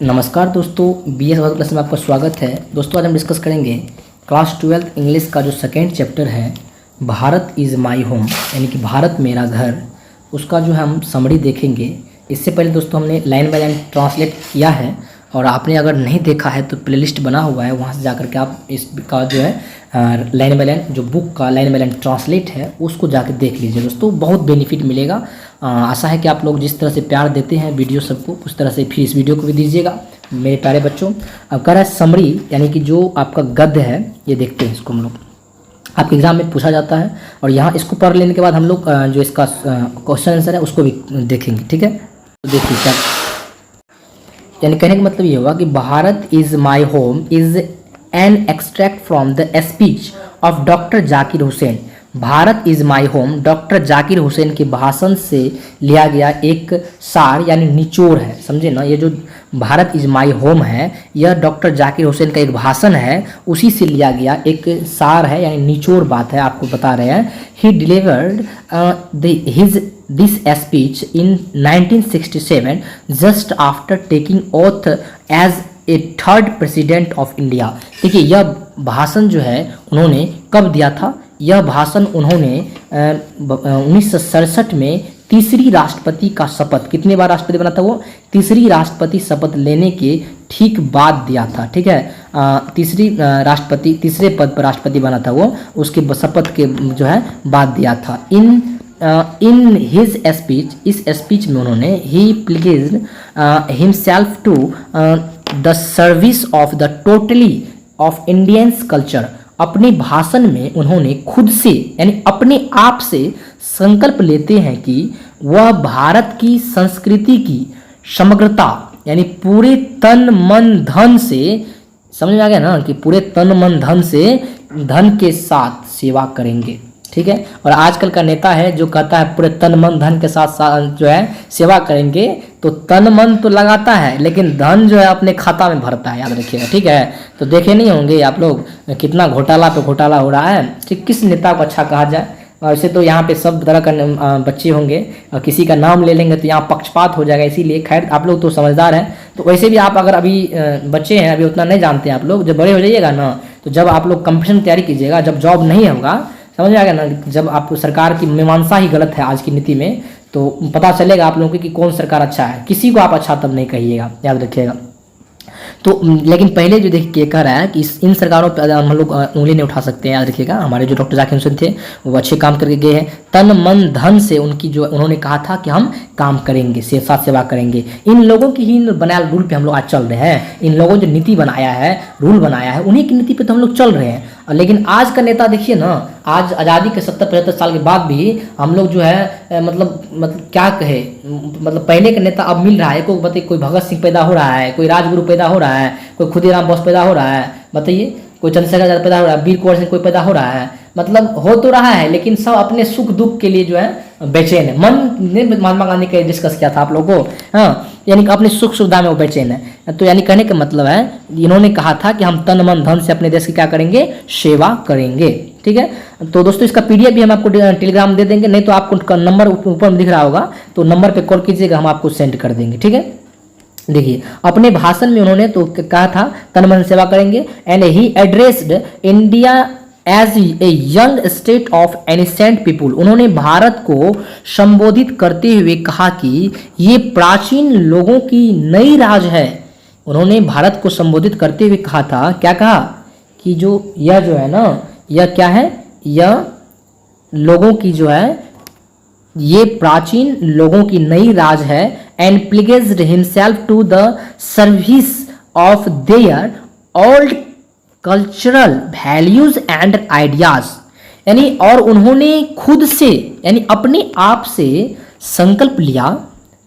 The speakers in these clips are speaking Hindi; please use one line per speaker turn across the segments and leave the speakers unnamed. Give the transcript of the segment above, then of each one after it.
नमस्कार दोस्तों, बी एस भारत क्लास में आपका स्वागत है। दोस्तों आज हम डिस्कस करेंगे क्लास 12 इंग्लिश का जो सेकेंड चैप्टर है भारत इज़ माई होम, यानी कि भारत मेरा घर, उसका जो है हम समरी देखेंगे। इससे पहले दोस्तों हमने लाइन बाय लाइन ट्रांसलेट किया है और आपने अगर नहीं देखा है तो प्लेलिस्ट बना हुआ है, वहाँ से जाकर के आप इसका जो है लाइन बाय लाइन जो बुक का लाइन बाय लाइन ट्रांसलेट है उसको जाकर देख लीजिए। दोस्तों बहुत बेनिफिट मिलेगा। आशा है कि आप लोग जिस तरह से प्यार देते हैं वीडियो सबको, उस तरह से फिर इस वीडियो को भी दीजिएगा मेरे प्यारे बच्चों। अब कह रहा है समरी, यानी कि जो आपका गद्य है, ये देखते हैं इसको हम लोग, आपके एग्जाम में पूछा जाता है और यहाँ इसको पढ़ लेने के बाद हम लोग जो इसका क्वेश्चन आंसर है उसको भी देखेंगे। ठीक है, तो देखिए क्या, यानी कहने का मतलब ये होगा कि Bharat is my home is an extract from the speech of doctor Zakir Hussain. Bharat is my home doctor Zakir Hussain के भाषण से लिया गया एक सार यानी निचोड़ है, समझे ना। ये जो भारत इज़ माई होम है यह डॉक्टर जाकिर हुसैन का एक भाषण है, उसी से लिया गया एक सार है यानी निचोड़ बात है, आपको बता रहे हैं। ही delivered this speech in 1967 just after taking oath as a third president of India। देखिए यह भाषण जो है उन्होंने कब दिया था? यह भाषण उन्होंने 1967 में तीसरी राष्ट्रपति का शपथ, कितनी बार राष्ट्रपति बना था वो? तीसरी राष्ट्रपति शपथ लेने के ठीक बाद दिया था। ठीक है, तीसरे पद पर राष्ट्रपति बना था वो, उसके शपथ के जो है बाद दिया था। इन हिज स्पीच, इस स्पीच में उन्होंने he pledged himself to the service of the totally of Indians culture. अपने भाषण में उन्होंने खुद से यानी अपने आप से संकल्प लेते हैं कि वह भारत की संस्कृति की समग्रता यानी पूरे तन मन धन से, समझ में आ गया ना, कि पूरे तन मन धन से धन के साथ सेवा करेंगे। ठीक है, और आजकल का नेता है जो कहता है पूरे तन मन धन के साथ जो है सेवा करेंगे, तो तन मन तो लगाता है लेकिन धन जो है अपने खाता में भरता है, याद रखिएगा। ठीक है, तो देखे नहीं होंगे आप लोग कितना घोटाला पे घोटाला हो रहा है। ठीक, किस नेता को अच्छा कहा जाए? वैसे तो यहाँ पे सब तरह का बच्चे होंगे और किसी का नाम ले लेंगे तो यहाँ पक्षपात हो जाएगा, इसीलिए खैर आप लोग तो समझदार हैं। तो वैसे भी आप अगर अभी बच्चे हैं, अभी उतना नहीं जानते हैं आप लोग, जब बड़े हो जाइएगा ना तो जब आप लोग कंपटीशन तैयारी कीजिएगा, जब जॉब नहीं होगा, समझ में आ गया ना, जब आप सरकार की मीमांसा ही गलत है आज की नीति में, तो पता चलेगा आप लोगों को कि कौन सरकार अच्छा है। किसी को आप अच्छा तब नहीं कहिएगा, याद रखिएगा। तो लेकिन पहले जो देखिए कह रहा है कि इन सरकारों पर हम लोग उंगली नहीं उठा सकते हैं, याद रखिएगा। हमारे जो डॉक्टर जाकिर हुसैन थे वो अच्छे काम करके गए हैं, तन मन धन से उनकी जो उन्होंने कहा था कि हम काम करेंगे, साथ सेवा करेंगे। इन लोगों की ही बनाया रूल पे हम लोग आज चल रहे हैं। इन लोगों जो नीति बनाया है, रूल बनाया है, उन्हीं की नीति पे तो हम लोग चल रहे हैं। लेकिन आज का नेता देखिए ना, आज आज़ादी के 70-75 साल के बाद भी हम लोग जो है मतलब क्या कहे, मतलब पहले का नेता अब मिल रहा है। कोई भगत सिंह पैदा हो रहा है, कोई राजगुरु पैदा हो रहा है, कोई खुदीराम बोस पैदा हो रहा है, बताइए, कोई चंद्रशेखर आजाद पैदा हो रहा है, वीर कुंवर सिंह कोई पैदा हो रहा है, मतलब हो तो रहा है, लेकिन सब अपने सुख दुख के लिए जो है बेचैन है। मन ने महात्मा गांधी का डिस्कस किया था आप लोगों को, हाँ, यानी कि अपने सुख सुविधा में वो बेचैन है। तो यानी कहने का मतलब है, इन्होंने कहा था कि हम तन मन धन से अपने देश की क्या करेंगे, सेवा करेंगे। ठीक है, तो दोस्तों इसका पीडीएफ भी हम आपको टेलीग्राम दे देंगे, नहीं तो आपको नंबर ऊपर में दिख रहा होगा, तो नंबर पे कॉल कीजिएगा, हम आपको सेंड कर देंगे। ठीक है, देखिए अपने भाषण में उन्होंने तो कहा था तन मन सेवा करेंगे। And he addressed India as a young state of ancient people. उन्होंने भारत को संबोधित करते हुए कहा कि ये प्राचीन लोगों की नई राज है। उन्होंने भारत को संबोधित करते हुए कहा था, क्या कहा कि यह जो है ना, यह क्या है, यह लोगों की जो है, ये प्राचीन लोगों की नई राज है। And pledged himself to the service of their old cultural values and ideas, यानी और उन्होंने खुद से यानी अपने आप से संकल्प लिया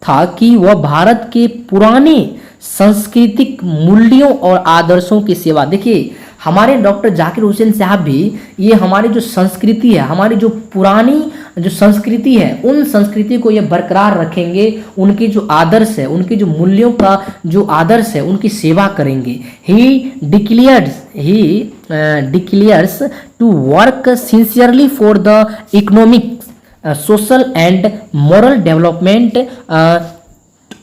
था कि वह भारत के पुराने सांस्कृतिक मूल्यों और आदर्शों की सेवा। देखिए हमारे डॉक्टर जाकिर हुसैन साहब भी ये हमारी जो संस्कृति है, हमारी जो पुरानी जो संस्कृति है, उन संस्कृति को ये बरकरार रखेंगे। उनकी जो आदर्श है, उनके जो मूल्यों का जो आदर्श है, उनकी सेवा करेंगे। He declares to work sincerely for the economic, social and moral development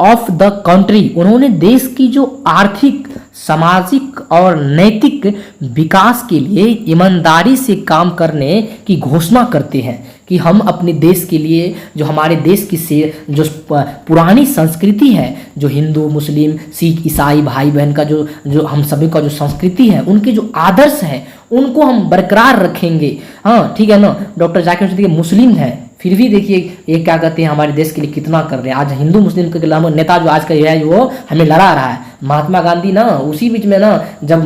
of the country, उन्होंने देश की जो आर्थिक, सामाजिक और नैतिक विकास के लिए ईमानदारी से काम करने की घोषणा करते हैं कि हम अपने देश के लिए, जो हमारे देश की से जो पुरानी संस्कृति है, जो हिंदू मुस्लिम सिख ईसाई भाई बहन का जो हम सभी का जो संस्कृति है, उनके जो आदर्श है उनको हम बरकरार रखेंगे। हाँ ठीक है ना। डॉक्टर जाकिर हुसैन मुस्लिम है, फिर भी देखिए ये क्या कहते हैं, हमारे देश के लिए कितना कर रहे हैं। आज हिंदू मुस्लिम के खिलाफ नेता जो आज का है वो हमें लड़ा रहा है। महात्मा गांधी ना उसी बीच में ना जब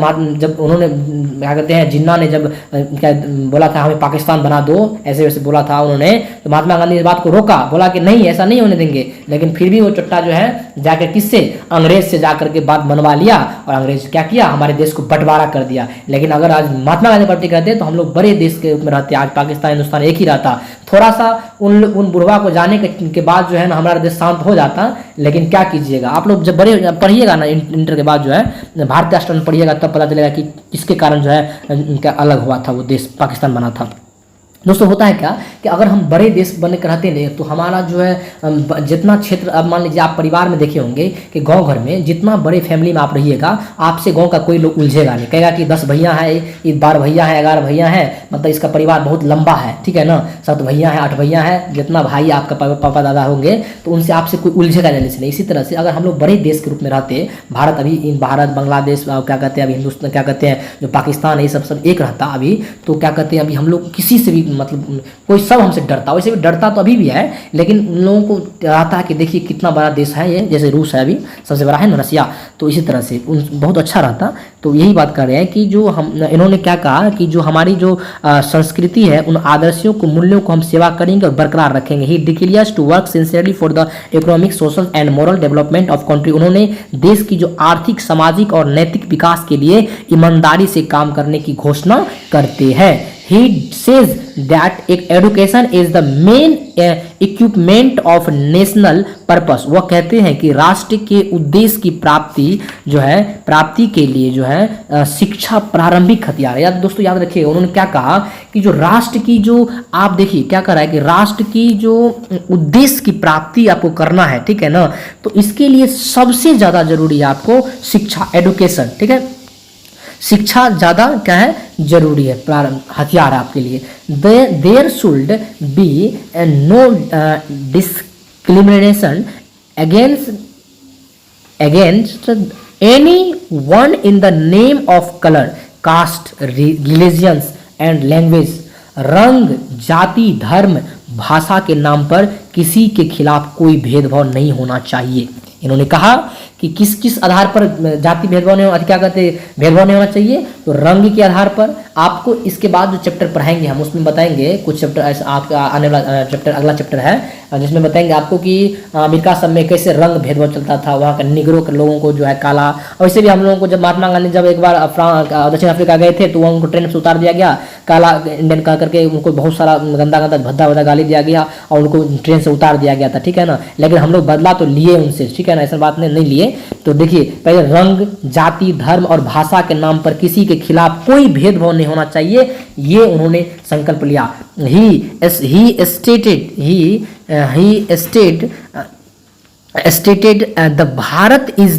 उन्होंने क्या कहते हैं, जिन्ना ने जब क्या बोला था हमें पाकिस्तान बना दो, ऐसे वैसे बोला था उन्होंने, तो महात्मा गांधी इस बात को रोका, बोला कि नहीं ऐसा नहीं होने देंगे। लेकिन फिर भी वो चट्टा जो है जाकर किससे, अंग्रेज से जाकर के बात मनवा लिया, और अंग्रेज क्या किया, हमारे देश को बंटवारा कर दिया। लेकिन अगर आज महात्मा गांधी पार्टी कहते तो हम लोग बड़े देश के रूप में रहते, आज पाकिस्तान हिंदुस्तान एक ही रहता। थोड़ा सा उन बुढ़वा को जाने के बाद जो है ना हमारा देश शांत हो जाता। लेकिन क्या कीजिएगा, आप लोग जब बड़े पढ़िएगा ना, इंटर के बाद जो है भारतीय राष्ट्र में पढ़िएगा, तब पता चलेगा कि किसके कारण जो है क्या अलग हुआ था, वो देश पाकिस्तान बना था। दोस्तों होता है क्या कि अगर हम बड़े देश बने के रहते नहीं तो हमारा जो है जितना क्षेत्र, अब मान लीजिए आप परिवार में देखे होंगे कि गांव घर में जितना बड़े फैमिली में आप रहिएगा, आपसे गांव का कोई लोग उलझेगा नहीं, कहेगा कि 10 भैया हैं, 12 भैया हैं, 11 भैया हैं, मतलब इसका परिवार बहुत लंबा है, ठीक है ना, 7 भैया हैं, 8 भैया हैं, जितना भाई आपका पापा दादा होंगे तो उनसे आपसे कोई उलझेगा नहीं। इसी तरह से अगर हम लोग बड़े देश के रूप में रहते, भारत अभी भारत बांग्लादेश क्या कहते हैं, अभी हिंदुस्तान क्या कहते हैं, जो पाकिस्तान है, ये सब एक रहता अभी, तो क्या कहते हैं, अभी हम लोग किसी से भी मतलब कोई सब हमसे डरता, वैसे भी डरता तो अभी भी है, लेकिन उन लोगों को आता है कि देखिए कितना बड़ा देश है ये, जैसे रूस है अभी सबसे बड़ा है ना, रसिया, तो इसी तरह से बहुत अच्छा रहता। तो यही बात कर रहे हैं कि जो हम, इन्होंने क्या कहा कि जो हमारी जो संस्कृति है, उन आदर्शों को, मूल्यों को हम सेवा करेंगे और बरकरार रखेंगे। He declares to work sincerely for the economic, social and moral development of country, उन्होंने देश की जो आर्थिक, सामाजिक और नैतिक विकास के लिए ईमानदारी से काम करने की घोषणा करते हैं। He says that education is the main equipment of national purpose, वह कहते हैं कि राष्ट्र के उद्देश्य की प्राप्ति के लिए जो है शिक्षा प्रारंभिक हथियार है। दोस्तों याद रखिए उन्होंने क्या कहा कि जो राष्ट्र की जो, आप देखिए क्या कर रहा है कि राष्ट्र की जो उद्देश्य की प्राप्ति आपको करना है, ठीक है ना, तो इसके लिए सबसे ज्यादा जरूरी है आपको शिक्षा, एडुकेशन, ठीक है, शिक्षा ज्यादा क्या है, जरूरी है, हथियार आपके लिए। There should be no discrimination against any one in the name of colour, caste, religions and language, रंग, जाति, धर्म, भाषा के नाम पर किसी के खिलाफ कोई भेदभाव नहीं होना चाहिए। इन्होंने कहा कि किस किस आधार पर जाति भेदभाव नहीं, क्या कहते भेदभाव नहीं होना चाहिए, तो रंग के आधार पर। आपको इसके बाद जो चैप्टर पढ़ाएंगे हम उसमें बताएंगे कुछ चैप्टर, ऐसा आपका आने वाला चैप्टर, अगला चैप्टर है जिसमें बताएंगे आपको कि अमेरिका सब में कैसे रंग भेदभाव चलता था, वहाँ के निगरों के लोगों को जो है काला, और वैसे भी हम लोगों को जब महात्मा गांधी जब एक बार दक्षिण अफ्रीका गए थे तो वहाँ उनको ट्रेन से उतार दिया गया, काला इंडियन कह करके उनको बहुत सारा गंदा गंदा भद्दा गाली दिया गया और उनको ट्रेन से उतार दिया गया था, ठीक है ना। लेकिन हम लोग बदला तो लिए उनसे, ठीक है ना, ऐसा बात नहीं लिए। तो देखिए पहले रंग, जाति, धर्म और भाषा के नाम पर किसी के खिलाफ कोई भेदभाव नहीं होना चाहिए, ये उन्होंने संकल्प लिया। stated the Bharat is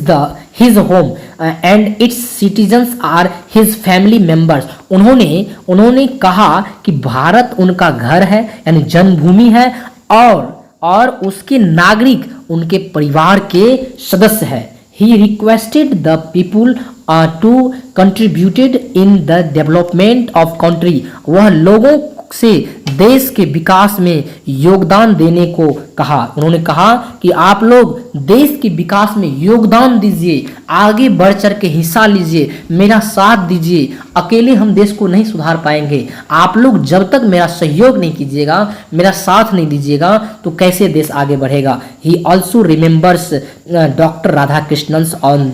his home and its citizens are his family members, उन्होंने कहा कि भारत उनका घर है, यानी जन्मभूमि है, और उसके नागरिक उनके परिवार के सदस्य है। He requested the people to contributed in the development of country, वह लोगों से देश के विकास में योगदान देने को कहा। उन्होंने कहा कि आप लोग देश के विकास में योगदान दीजिए, आगे बढ़ चढ़ के हिस्सा लीजिए, मेरा साथ दीजिए, अकेले हम देश को नहीं सुधार पाएंगे। आप लोग जब तक मेरा सहयोग नहीं कीजिएगा, मेरा साथ नहीं दीजिएगा, तो कैसे देश आगे बढ़ेगा। He also remembers doctor Radhakrishnan on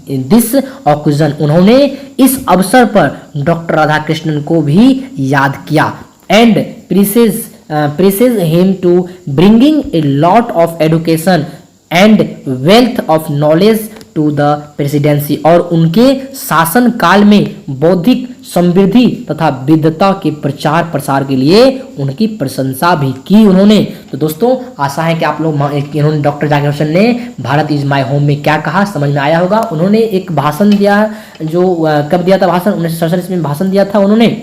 this occasion, उन्होंने इस अवसर पर डॉक्टर राधाकृष्णन को भी याद किया। And praises him to bringing a lot of education and wealth of knowledge to the presidency, और उनके शासन काल में बौद्धिक समृद्धि तथा विविधता के प्रचार प्रसार के लिए उनकी प्रशंसा भी की उन्होंने। तो दोस्तों आशा है कि आप लोग इन्होंने डॉक्टर जाकिर हुसैन ने भारत इज माय होम में क्या कहा समझ में आया होगा। उन्होंने एक भाषण दिया, जो कब दिया था भाषण, 1947 ईस्वी में भाषण दिया था उन्होंने।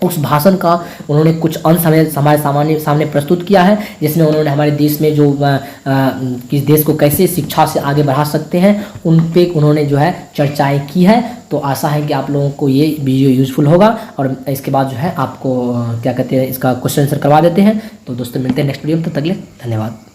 उस भाषण का उन्होंने कुछ अंश हमारे सामने प्रस्तुत किया है, जिसमें उन्होंने हमारे देश में जो किस देश को कैसे शिक्षा से आगे बढ़ा सकते हैं उन पे उन्होंने जो है चर्चाएं की है। तो आशा है कि आप लोगों को ये वीडियो यूजफुल होगा और इसके बाद जो है आपको क्या कहते हैं इसका क्वेश्चन आंसर करवा देते हैं। तो दोस्तों मिलते हैं नेक्स्ट वीडियो में, तब तक के लिए धन्यवाद।